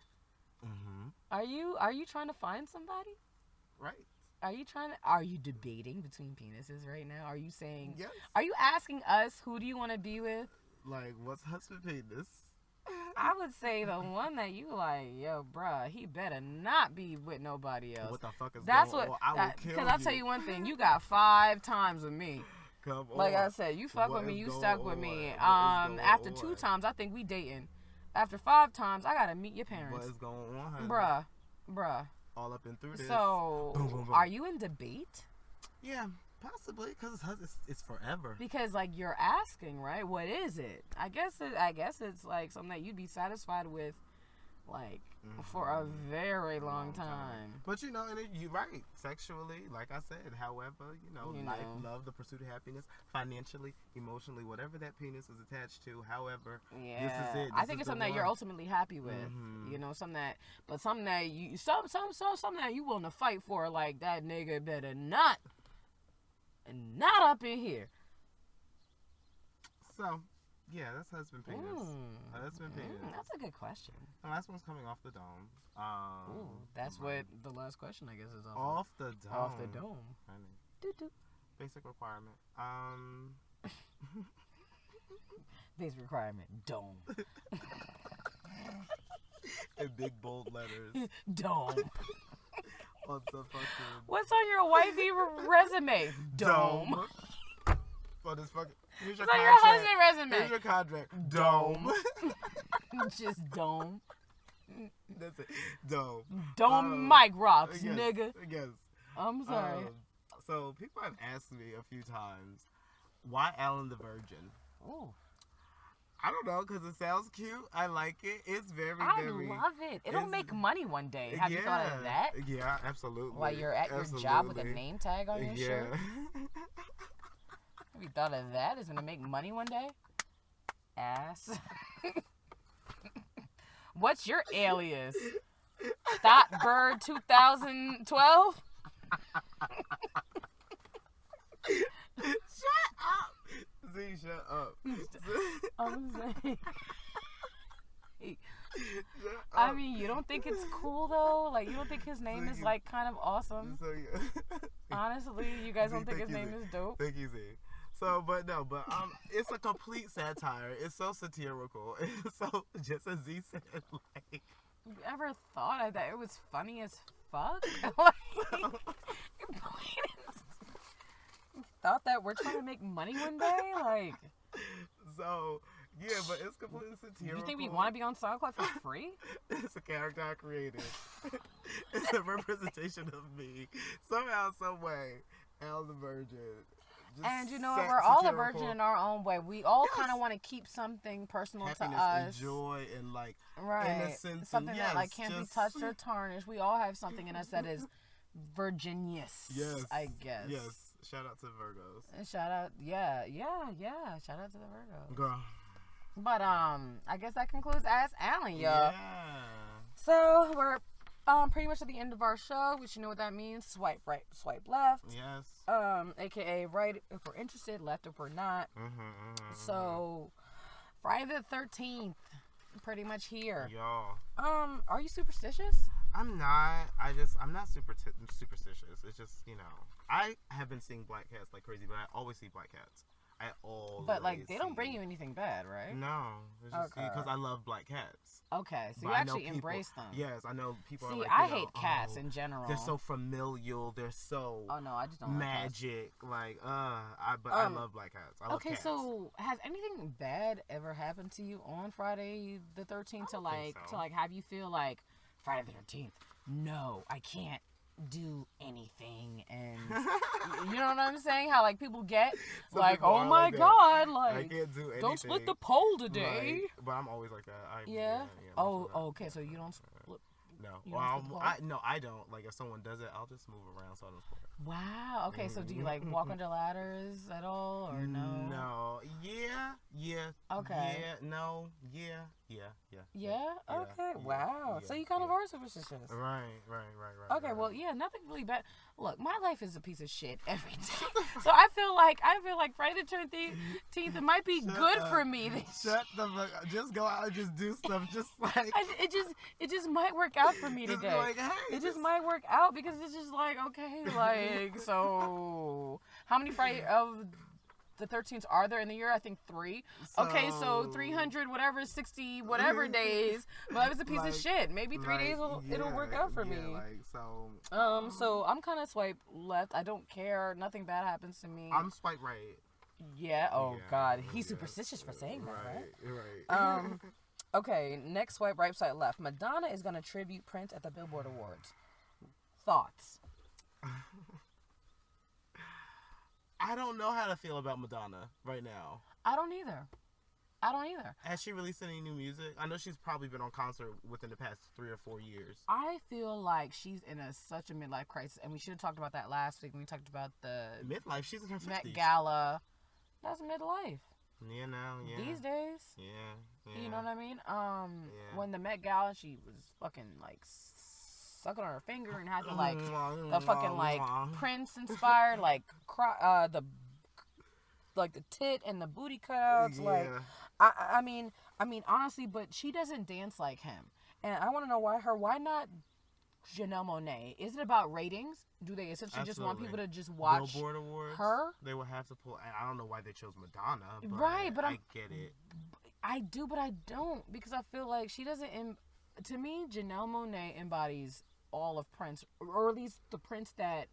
Mm-hmm. Are you trying to find somebody? Right. Are you debating between penises right now? Are you saying, Yes. are you asking us who do you want to be with? Like, what's husband penis? I would say the one that you like, yo, bruh, he better not be with nobody else. What the fuck is That's going what, on? I will kill because I'll tell you one thing, you got 5 times with me. Come on. Like I said, you fuck What with me, is you going stuck with on? me. What is going After 2 on? times, I think we dating. After 5 times, I gotta meet your What parents. is going on, honey? Bruh. All up and through this. So, Boom, boom, boom. are you in debate? Yeah, possibly, because it's forever. Because like you're asking, right? What is it? I guess it's like something that you'd be satisfied with, like for a very long time. But you know, and you're right. Sexually, like I said, however, life, know. love, the pursuit of happiness, financially, emotionally, whatever that penis is attached to. However, Yeah, this is it. I This think is it's the something that you're one. ultimately happy with. Mhm. You know, something that you something that you willing to fight for. Like that nigga better not up in here. So, yeah, that's husband penis. Husband penis. That's a good question. The last one's coming off the dome. That's what the last question, I guess, is Off the dome. Off the dome. Honey. Doo-doo. Basic requirement. Basic requirement. Dome. In big bold letters. Dome. On the fucking What's on your wifey resume? Dome. On this fucking. Here's your What's on your contract. husband Here's resume? your contract. Dome. Just dome. That's it. Dome. Dome mic rocks, Yes, nigga. Yes. I'm sorry. So people have asked me a few times, why Alan the Virgin? Ooh. I don't know, because it sounds cute. I like it. It's very, I very. love it. It'll it's- make money one day. Have you thought of that? Yeah, absolutely. While you're at your job with a name tag on your shirt? Have you thought of that? It's gonna make money one day? Ass. What's your alias? Thoughtbird 2012? Shut up. Z, shut up. I'm saying. Shut I up. mean, you don't think it's cool though? Like, you don't think his name is like kind of awesome? So, yeah. Honestly, you guys don't Z, think his thank you, name Z. is dope? Thank you, Z. So, but it's a complete satire. It's so satirical. It's so, just as Z said, like. You ever thought of that? It was funny as fuck? Like, you thought that we're trying to make money one day? Like, So, yeah, but it's completely satirical. you think we want to be on SoundCloud for free? It's a character I created. It's a representation of me. Somehow, some way, Al the Virgin. Just And you know what? We're all a virgin in our own way. We all kind of want to keep something personal happiness to us. and joy and like Right. innocence. Something and that like yes, can't be just- touched or tarnished. We all have something in us that is virginious. Yes. I guess. Yes. Shout out to Virgos. And shout out, yeah. Shout out to the Virgos. Girl. But I guess that concludes Ask Alan, y'all. Yeah. So we're pretty much at the end of our show, which you know what that means. Swipe right, swipe left. Yes. AKA right if we're interested, left if we're not. So Friday the 13th, pretty much here. Y'all. Are you superstitious? I'm not. I'm not superstitious. It's just, I have been seeing black cats like crazy, but I always see black cats. I always. But like they don't see- bring you anything bad, right? No, it's just Okay. because I love black cats. Okay, so But you I know actually people- embrace them. Yes, I know people. See, are like, I hate cats in general. They're so familial. They're so Oh no, I just don't like cats. magic. Like, I love black cats. I love Okay, cats. so has anything bad ever happened to you on Friday the 13th to don't think so. have you feel like Friday the 13th? No, I can't do anything, and you know what I'm saying? How like people get Some like, people oh are my like that. god, I like can't do anything. don't split the pole today. Like, but I'm always like that. Yeah. I'm Oh, like okay. So you don't split. no. You Well, don't split the pole? no, I don't. Like if someone does it, I'll just move around so I don't split. Wow. Okay. So do you like walk under ladders at all, or no? No. Yeah. Okay. Yeah. No. Yeah. Yeah. Okay. Wow. So you kind of are superstitious. Right. Okay, right. well, yeah, nothing really bad. Look, my life is a piece of shit every day, so I feel like Friday the 13th, it might be good for me. Shut the fuck up. Just go out and just do stuff. Just like It just might work out for me just today. like, hey, It just might work out because it's just like, okay, like, so how many Friday of the 13th are there in the year? I think 3. Okay, so 300 whatever 60 whatever days. Well, it's a piece of shit. Maybe 3 days it'll work out for me. Like so. So I'm kind of swipe left. I don't care. Nothing bad happens to me. I'm swipe right. Yeah. Oh Yeah, God, he's yeah. superstitious for saying that, right? Right. Okay. Next swipe right, swipe left. Madonna is gonna tribute Prince at the Billboard Awards. Thoughts? I don't know how to feel about Madonna right now. I don't either. Has she released any new music? I know she's probably been on concert within the past 3 or 4 years. I feel like she's in such a midlife crisis, and we should have talked about that last week when we talked about the Midlife, she's in her 50s. Met Gala. That's midlife. Yeah, now, yeah. These days. Yeah. You know what I mean? When the Met Gala, she was fucking like sucking on her finger and had to like the fucking like Prince inspired like the tit and the booty cutouts. Yeah. Like I mean honestly, but she doesn't dance like him, and I want to know why not Janelle Monáe? Is it about ratings? Do they essentially just want people to just watch Billboard Awards, her? They would have to pull. I don't know why they chose Madonna. But Right, but I get it. I do, but I don't, because I feel like she doesn't. To me, Janelle Monáe embodies all of Prince, or at least the Prince that,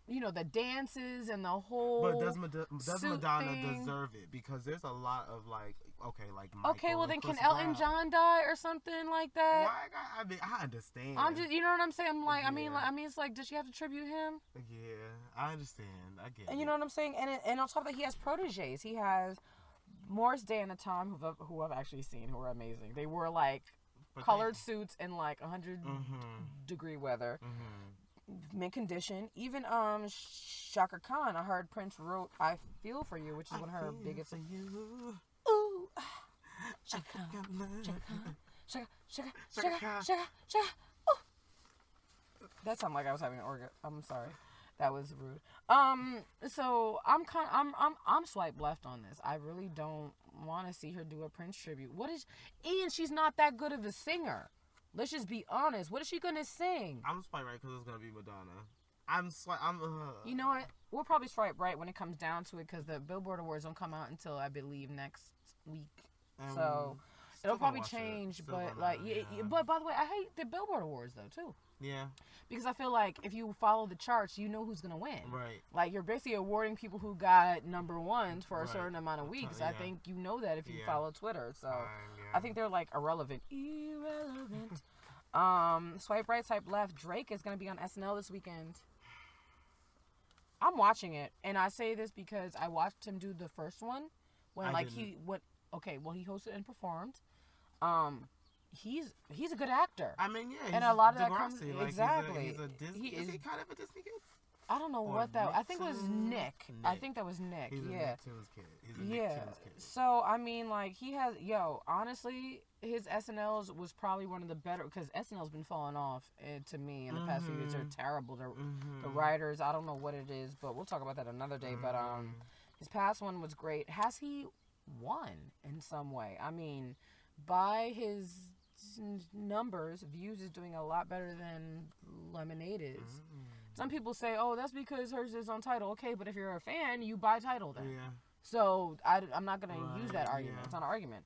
you know, the dances and the whole. But does Madonna thing. deserve it? Because there's a lot of like, Michael Okay, well then and Chris can Elton Brown. John die or something like that? Why? I mean, I understand. I'm just, you know what I'm saying? I'm like, Yeah. I mean, it's like, does she have to tribute him? Yeah, I understand. I get And it. you know what I'm saying? And on top of that, he has proteges. He has Morris Day and the Time, who I've actually seen, who are amazing. They wore like colored suits in like 100-degree weather. Mint condition. Even Shaka Khan, I heard Prince wrote "I Feel for You," which is one of her biggest. Ooh, Shaka Khan, Shaka. Ooh. That sounded like I was having an orgasm. I'm sorry, that was rude. So I'm swipe left on this. I really don't want to see her do a Prince tribute. And she's not that good of a singer. Let's just be honest. What is she gonna sing? I'm swipe right because it's gonna be Madonna. You know what? We'll probably swipe right when it comes down to it, because the Billboard Awards don't come out until I believe next week. So it'll probably change. But like, but by the way, I hate the Billboard Awards though too. Yeah. Because I feel like if you follow the charts, you know who's gonna win. Right. Like, you're basically awarding people who got number ones for a certain amount of weeks. Yeah. I think you know that if you follow Twitter. So Yeah. I think they're like irrelevant. Swipe right, swipe left. Drake is gonna be on SNL this weekend. I'm watching it, and I say this because I watched him do the first one when he hosted and performed. He's a good actor. I mean, yeah, and a lot of that Degrassi, comes like, exactly. He's a Disney. Is he kind of a Disney kid? I don't know what that. I think it was Nick. I think that was Nick. He's yeah. a Nicktoons kid. He's a Nicktoons kid. So I mean, like, he has. Honestly, his SNLs was probably one of the better, because SNL's been falling off to me in the past few years. They're terrible. The writers, I don't know what it is, but we'll talk about that another day. But his past one was great. Has he won in some way? I mean, by his numbers, Views is doing a lot better than Lemonade is. Some people say, oh, that's because hers is on Tidal. Okay, but if you're a fan, you buy Tidal then. Yeah. So I'm not going to use that argument. It's not an argument.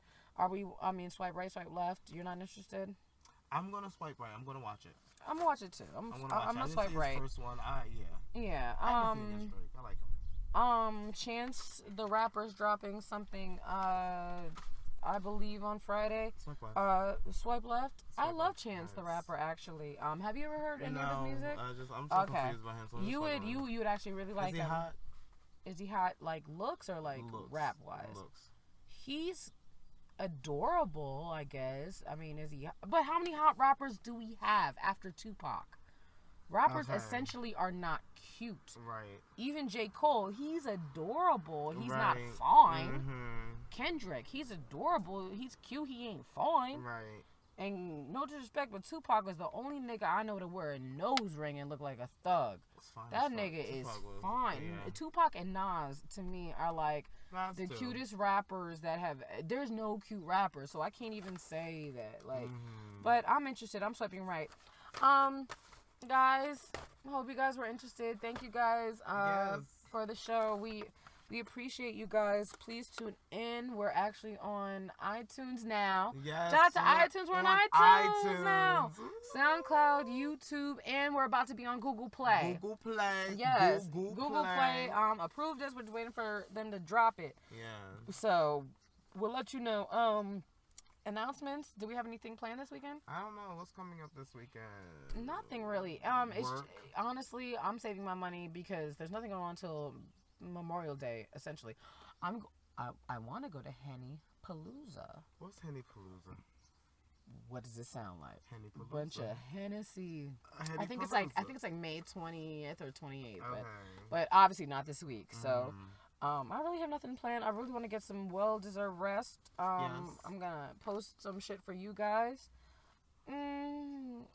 Swipe right, swipe left. You're not interested? I'm going to swipe right. I'm going to watch it. I'm going to watch it too. I'm going to swipe right. First one, Yeah. I like him. Chance the Rapper's dropping something. I I believe, on Friday. Swipe left. Swipe Left. I Swipe love left, Chance the nice. Rapper, actually. Have you ever heard any of his music? I'm so confused by him. So You would actually really like Is he him. hot? Is he hot like looks or like Looks. rap wise? Looks. He's adorable, I guess. I mean, is he? But how many hot rappers do we have after Tupac? Rappers essentially are not cute. Right. Even J. Cole, he's adorable. He's not Right. fine. Mm-hmm. Kendrick, he's adorable. He's cute. He ain't fine. Right. And no disrespect, but Tupac was the only nigga I know to wear a nose ring and look like a thug. It's fine That as fuck. nigga is Tupac was- fine. yeah. Tupac and Nas, to me, are like Nas the too. cutest rappers that have. There's no cute rappers, so I can't even say that. Like, Mhm. but I'm interested. I'm swiping right. Guys, I hope you guys were interested. Thank you guys Yes. for the show. We appreciate you guys. Please tune in. We're actually on iTunes now. Yes. Shout out to we're iTunes. We're on iTunes now. SoundCloud, YouTube, and we're about to be on Google Play. Google Play. Yes, Google Play. Approved us. We're just waiting for them to drop it. Yeah. So we'll let you know. Announcements. Do we have anything planned this weekend? I don't know what's coming up this weekend. Nothing really. It's Work. honestly, I'm saving my money because there's nothing going on until Memorial Day. Essentially, I want to go to Henny Palooza. What's Henny Palooza? What does it sound like? Henny Palooza. Bunch of Hennessy. Henny I think it's like May 20th or 28th, Okay. but obviously not this week. So. Mhm. I really have nothing planned. I really want to get some well-deserved rest. Yes. I'm gonna post some shit for you guys.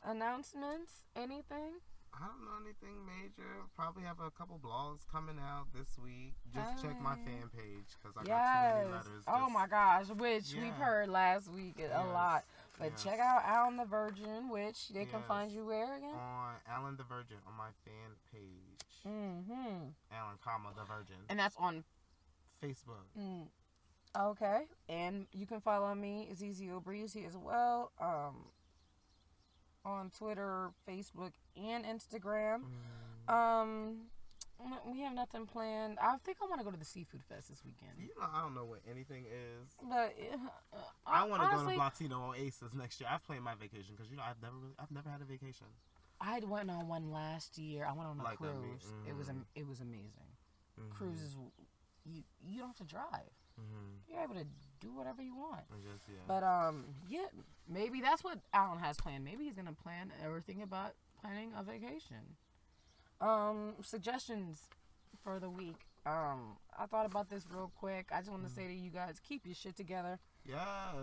Announcements? Anything? I don't know anything major. Probably have a couple blogs coming out this week. Just check my fan page because I got too many letters. Oh my gosh, which we've Yeah. heard last week a lot. But yes. check out Alan the Virgin, which they can Yes. find you where again? On Alan the Virgin on my fan page. Mm-hmm. Alan, the Virgin. And that's on Facebook. Okay. And you can follow me, ZZO Breezy, as well. On Twitter, Facebook, and Instagram. We have nothing planned. I think I want to go to the Seafood Fest this weekend. You know, I don't know what anything is. But I want to go honestly, to Latino Oasis next year. I've planned my vacation because I've never had a vacation. I went on one last year. I went on a Like that, cruise. It was amazing. Cruises, you don't have to drive. You're able to do whatever you want. I guess, yeah. But yeah, maybe that's what Alan has planned. Maybe he's gonna plan or think about planning a vacation. Suggestions for the week. I thought about this real quick. I just want to say to you guys, keep your shit together. Yes.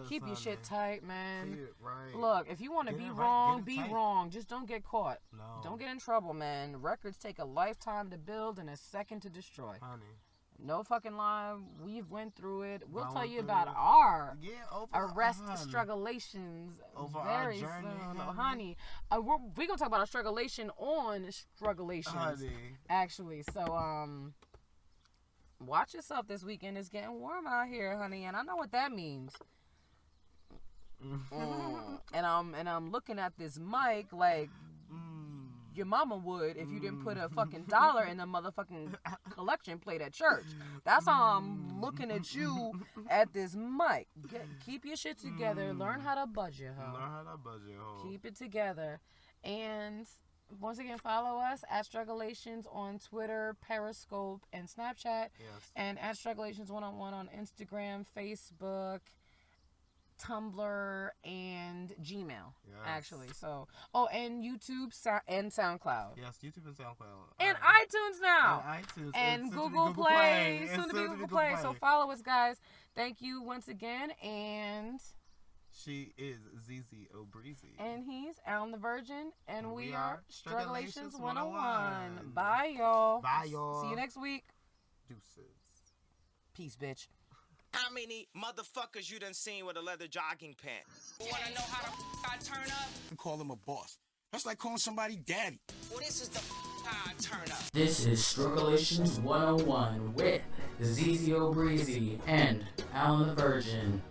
Keep your shit tight, man. Keep it right. Look, if you want to Get be it right, wrong, get it be tight. wrong. Just don't get caught. No. Don't get in trouble, man. Records take a lifetime to build and a second to destroy. Honey. No fucking lie. We've went through it. We'll I tell went you through about it. our Yeah, over arrest honey. struggulations Over our very journey, soon, honey. honey. We're gonna talk about our strugglation on strugglations, Honey. actually. So watch yourself this weekend. It's getting warm out here, honey, and I know what that means. And I'm looking at this mic like your mama would if you didn't put a fucking dollar in the motherfucking collection plate at church. That's how I'm looking at you at this mic. Keep your shit together. Learn how to budget, ho. Learn how to budget, ho. Keep it together. And once again, follow us at Strugglations on Twitter, Periscope, and Snapchat. Yes. And at Strugglations101 on Instagram, Facebook, Tumblr, and Gmail, actually. So, and YouTube and SoundCloud. Yes, YouTube and SoundCloud. And iTunes now. And iTunes. And soon to be Google Play. And Soon to be Google Play. So follow us, guys. Thank you once again. And she is ZZO Breezy. And he's Alan the Virgin. And we are Strugglations Strugglations 101. Bye, y'all. Bye, y'all. See you next week. Deuces. Peace, bitch. How many motherfuckers you done seen with a leather jogging pant? Wanna know how the I turn up? And call him a boss. That's like calling somebody daddy. Well, this is the how I turn up. This is Strugglations 101 with ZZO Breezy and Alan the Virgin.